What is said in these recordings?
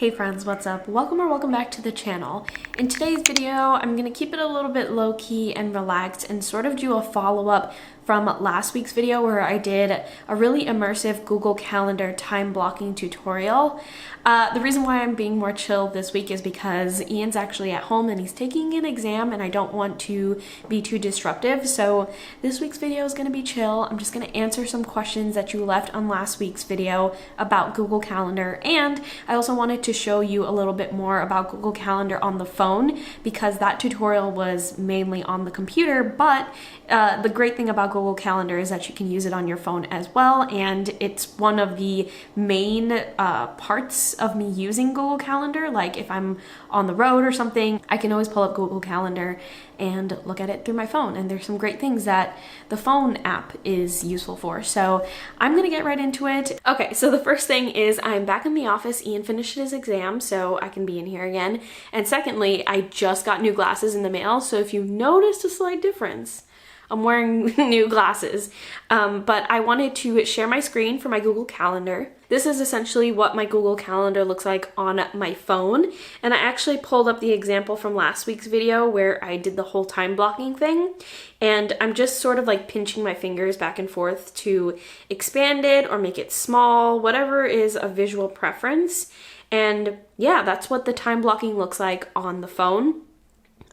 Hey friends, what's up? Welcome or welcome back to the channel. In today's video, I'm gonna keep it a little bit low-key and relaxed and sort of do a follow-up from last week's video where I did a really immersive Google Calendar time blocking tutorial. The reason why I'm being more chill this week is because Ian's actually at home and he's taking an exam and I don't want to be too disruptive. So this week's video is gonna be chill. I'm just gonna answer some questions that you left on last week's video about Google Calendar, and I also wanted to show you a little bit more about Google Calendar on the phone because that tutorial was mainly on the computer, but the great thing about Google Calendar is that you can use it on your phone as well, and it's one of the main parts of me using Google Calendar. Like if I'm on the road or something, I can always pull up Google Calendar and look at it through my phone, and there's some great things that the phone app is useful for. So I'm gonna get right into it. Okay, so the first thing is I'm back in the office. Ian finished his exam, so I can be in here again. And secondly, I just got new glasses in the mail, so if you noticed a slight difference, I'm wearing new glasses, but I wanted to share my screen for my Google Calendar. This is essentially what my Google Calendar looks like on my phone, and I actually pulled up the example from last week's video where I did the whole time blocking thing, and I'm just sort of like pinching my fingers back and forth to expand it or make it small, whatever is a visual preference. And yeah, that's what the time blocking looks like on the phone.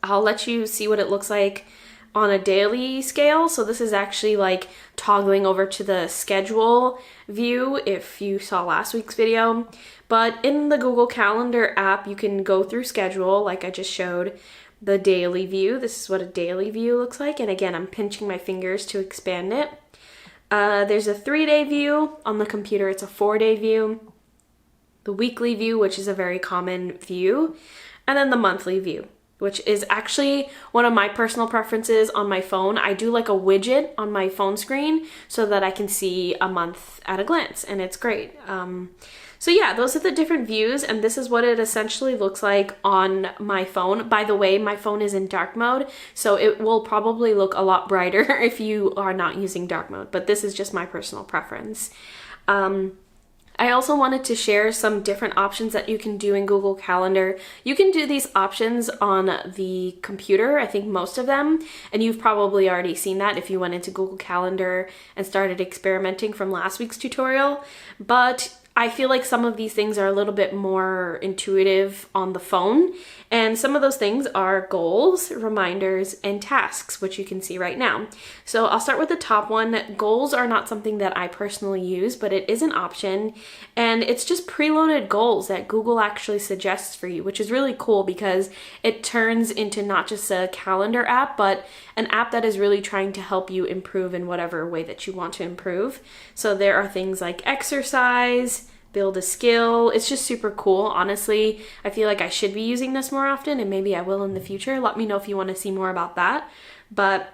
I'll let you see what it looks like on a daily scale. So this is actually like toggling over to the schedule view if you saw last week's video. But in the Google Calendar app, you can go through schedule like I just showed the daily view. This is what a daily view looks like. And again, I'm pinching my fingers to expand it. There's a 3-day view. On the computer, it's a 4-day view. The weekly view, which is a very common view. And then the monthly view, which is actually one of my personal preferences on my phone. I do like a widget on my phone screen so that I can see a month at a glance, and it's great. So yeah, those are the different views, and this is what it essentially looks like on my phone. By the way, my phone is in dark mode, so it will probably look a lot brighter if you are not using dark mode, but this is just my personal preference. I also wanted to share some different options that you can do in Google Calendar. You can do these options on the computer, I think most of them, and you've probably already seen that if you went into Google Calendar and started experimenting from last week's tutorial. But I feel like some of these things are a little bit more intuitive on the phone, and some of those things are goals, reminders, and tasks, which you can see right now. So I'll start with the top one. Goals are not something that I personally use, but it is an option, and it's just preloaded goals that Google actually suggests for you, which is really cool because it turns into not just a calendar app, but an app that is really trying to help you improve in whatever way that you want to improve. So there are things like exercise, build a skill. It's just super cool. Honestly, I feel like I should be using this more often, and maybe I will in the future. Let me know if you want to see more about that. But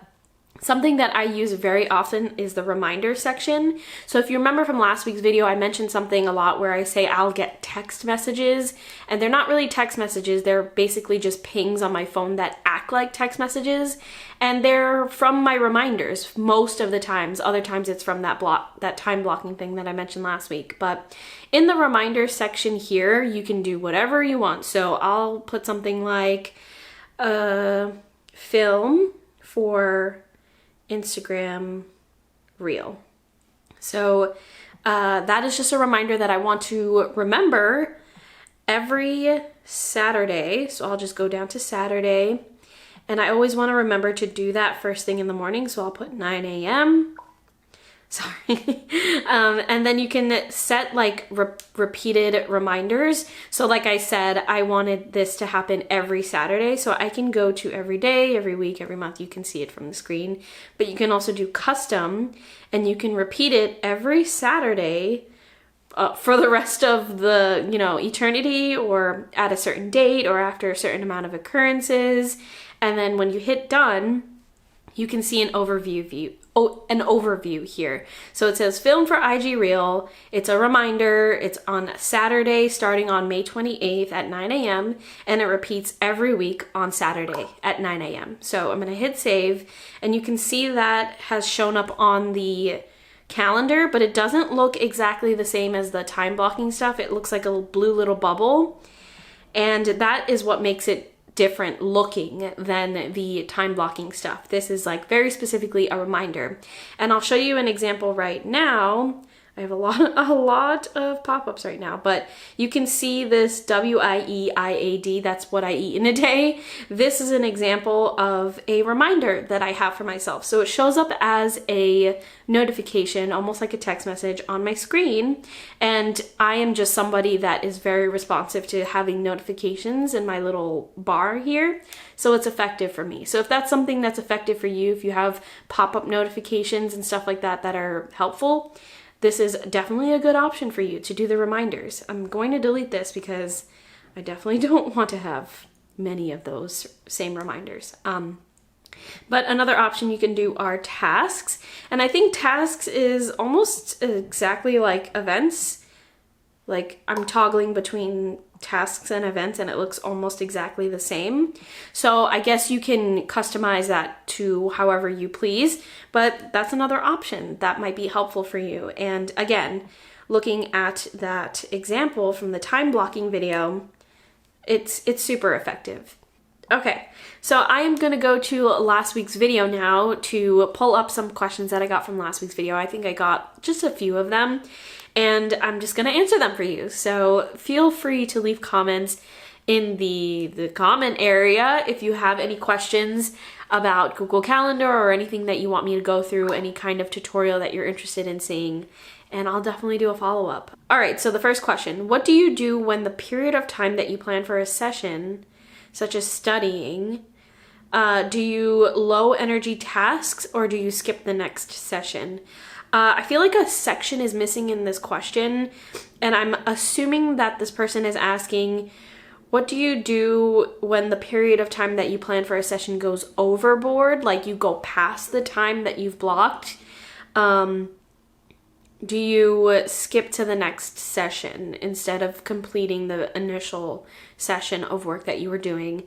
something that I use very often is the reminder section. So if you remember from last week's video, I mentioned something a lot where I say I'll get text messages, and they're not really text messages. They're basically just pings on my phone that act like text messages, and they're from my reminders most of the times. Other times it's from that time blocking thing that I mentioned last week. But in the reminder section here, you can do whatever you want. So I'll put something like film for Instagram reel. So that is just a reminder that I want to remember every Saturday. So I'll just go down to Saturday, and I always want to remember to do that first thing in the morning. So I'll put 9 a.m. Sorry. And then you can set like repeated reminders. So like I said, I wanted this to happen every Saturday. So I can go to every day, every week, every month. You can see it from the screen. But you can also do custom, and you can repeat it every Saturday for the rest of the, eternity, or at a certain date, or after a certain amount of occurrences. And then when you hit done, you can see an overview here. So it says film for IG Reel. It's a reminder. It's on Saturday starting on May 28th at 9 a.m. and it repeats every week on Saturday at 9 a.m. So I'm going to hit save, and you can see that has shown up on the calendar, but it doesn't look exactly the same as the time blocking stuff. It looks like a blue little bubble, and that is what makes it different looking than the time blocking stuff. This is like very specifically a reminder. And I'll show you an example right now. I have a lot of pop-ups right now, but you can see this WIEIAD, that's what I eat in a day. This is an example of a reminder that I have for myself. So it shows up as a notification, almost like a text message on my screen. And I am just somebody that is very responsive to having notifications in my little bar here. So it's effective for me. So if that's something that's effective for you, if you have pop-up notifications and stuff like that that are helpful, this is definitely a good option for you to do the reminders. I'm going to delete this because I definitely don't want to have many of those same reminders. But another option you can do are tasks. And I think tasks is almost exactly like events. Like I'm toggling between tasks and events and it looks almost exactly the same. So I guess you can customize that to however you please, but that's another option that might be helpful for you. And again, looking at that example from the time blocking video, it's super effective. Okay, so I am going to go to last week's video now to pull up some questions that I got from last week's video. I think I got just a few of them, and I'm just going to answer them for you. So feel free to leave comments in the comment area if you have any questions about Google Calendar or anything that you want me to go through, any kind of tutorial that you're interested in seeing, and I'll definitely do a follow-up. All right, so the first question, what do you do when the period of time that you plan for a session, such as studying, do you low energy tasks or do you skip the next session? I feel like a section is missing in this question, and I'm assuming that this person is asking, what do you do when the period of time that you plan for a session goes overboard, like you go past the time that you've blocked? Do you skip to the next session instead of completing the initial session of work that you were doing?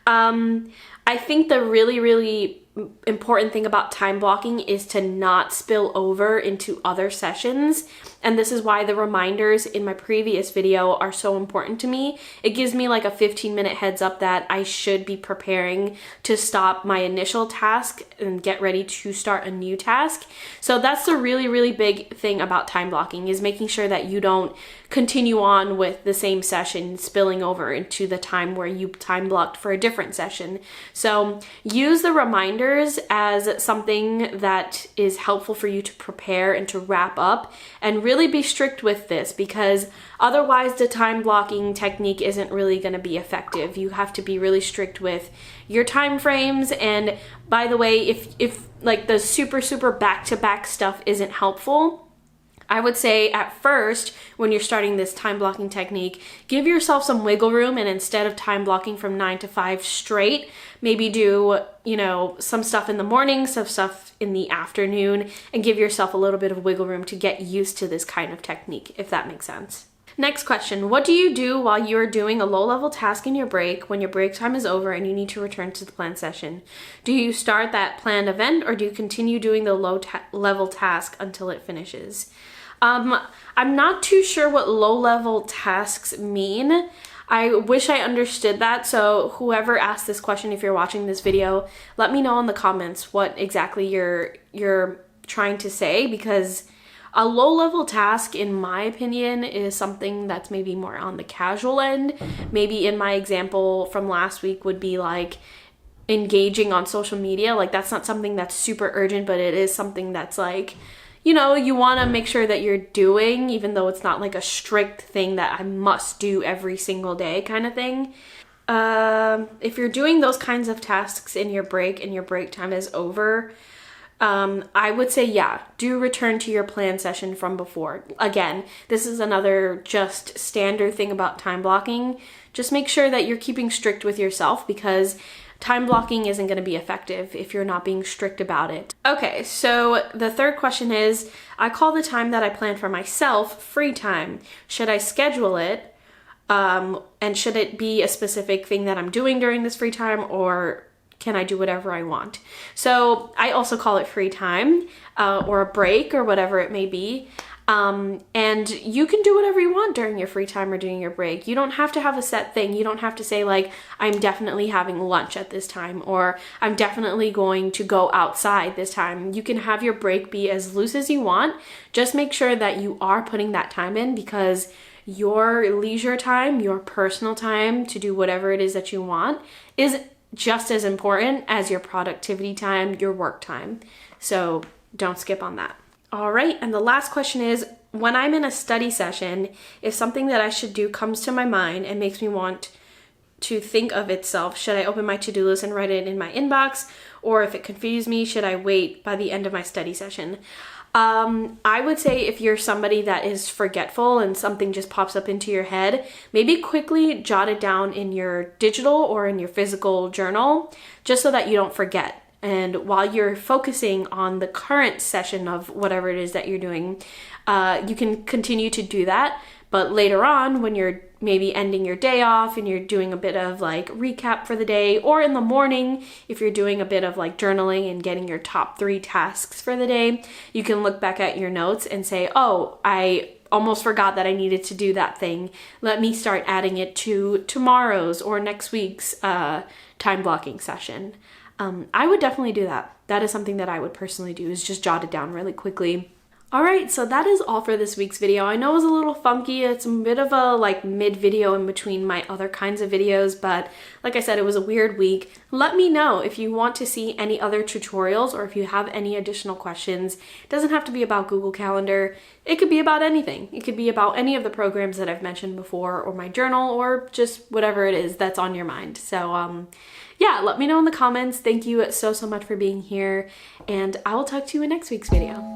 I think the really important thing about time blocking is to not spill over into other sessions. And this is why the reminders in my previous video are so important to me. It gives me like a 15-minute heads up that I should be preparing to stop my initial task and get ready to start a new task. So that's the really big thing about time blocking, is making sure that you don't continue on with the same session spilling over into the time where you time blocked for a different session. So use the reminders as something that is helpful for you to prepare and to wrap up, and really be strict with this, because otherwise the time blocking technique isn't really going to be effective. You have to be really strict with your time frames. And by the way, if like the super back-to-back stuff isn't helpful, I would say at first, when you're starting this time blocking technique, give yourself some wiggle room, and instead of time blocking from 9 to 5 straight, maybe do, some stuff in the morning, some stuff in the afternoon, and give yourself a little bit of wiggle room to get used to this kind of technique, if that makes sense. Next question, what do you do while you're doing a low-level task in your break when your break time is over and you need to return to the planned session? Do you start that planned event, or do you continue doing the low-level task until it finishes? I'm not too sure what low-level tasks mean. I wish I understood that, so whoever asked this question, if you're watching this video, let me know in the comments what exactly you're trying to say, because a low-level task, in my opinion, is something that's maybe more on the casual end. Maybe in my example from last week would be like engaging on social media. Like that's not something that's super urgent, but it is something that's like, you want to make sure that you're doing, even though it's not like a strict thing that I must do every single day kind of thing. If you're doing those kinds of tasks in your break and your break time is over, I would say, yeah, do return to your planned session from before. Again, this is another just standard thing about time blocking. Just make sure that you're keeping strict with yourself, because time blocking isn't going to be effective if you're not being strict about it. Okay, so the third question is, I call the time that I plan for myself free time. Should I schedule it? And should it be a specific thing that I'm doing during this free time, or can I do whatever I want? So I also call it free time or a break or whatever it may be. And you can do whatever you want during your free time or during your break. You don't have to have a set thing. You don't have to say like, I'm definitely having lunch at this time, or I'm definitely going to go outside this time. You can have your break be as loose as you want. Just make sure that you are putting that time in, because your leisure time, your personal time to do whatever it is that you want is just as important as your productivity time, your work time. So don't skip on that. All right, and the last question is, when I'm in a study session, if something that I should do comes to my mind and makes me want to think of itself, should I open my to-do list and write it in my inbox? Or if it confuses me, should I wait by the end of my study session? I would say if you're somebody that is forgetful and something just pops up into your head, maybe quickly jot it down in your digital or in your physical journal, just so that you don't forget. And while you're focusing on the current session of whatever it is that you're doing, you can continue to do that. But later on, when you're maybe ending your day off and you're doing a bit of like recap for the day, or in the morning, if you're doing a bit of like journaling and getting your top 3 tasks for the day, you can look back at your notes and say, oh, I almost forgot that I needed to do that thing. Let me start adding it to tomorrow's or next week's time blocking session. I would definitely do that. That is something that I would personally do, is just jot it down really quickly. All right, so that is all for this week's video. I know it was a little funky. It's a bit of a like mid video in between my other kinds of videos, but like I said, it was a weird week. Let me know if you want to see any other tutorials or if you have any additional questions. It doesn't have to be about Google Calendar. It could be about anything. It could be about any of the programs that I've mentioned before, or my journal, or just whatever it is that's on your mind. So yeah, let me know in the comments. Thank you so much for being here, and I will talk to you in next week's video.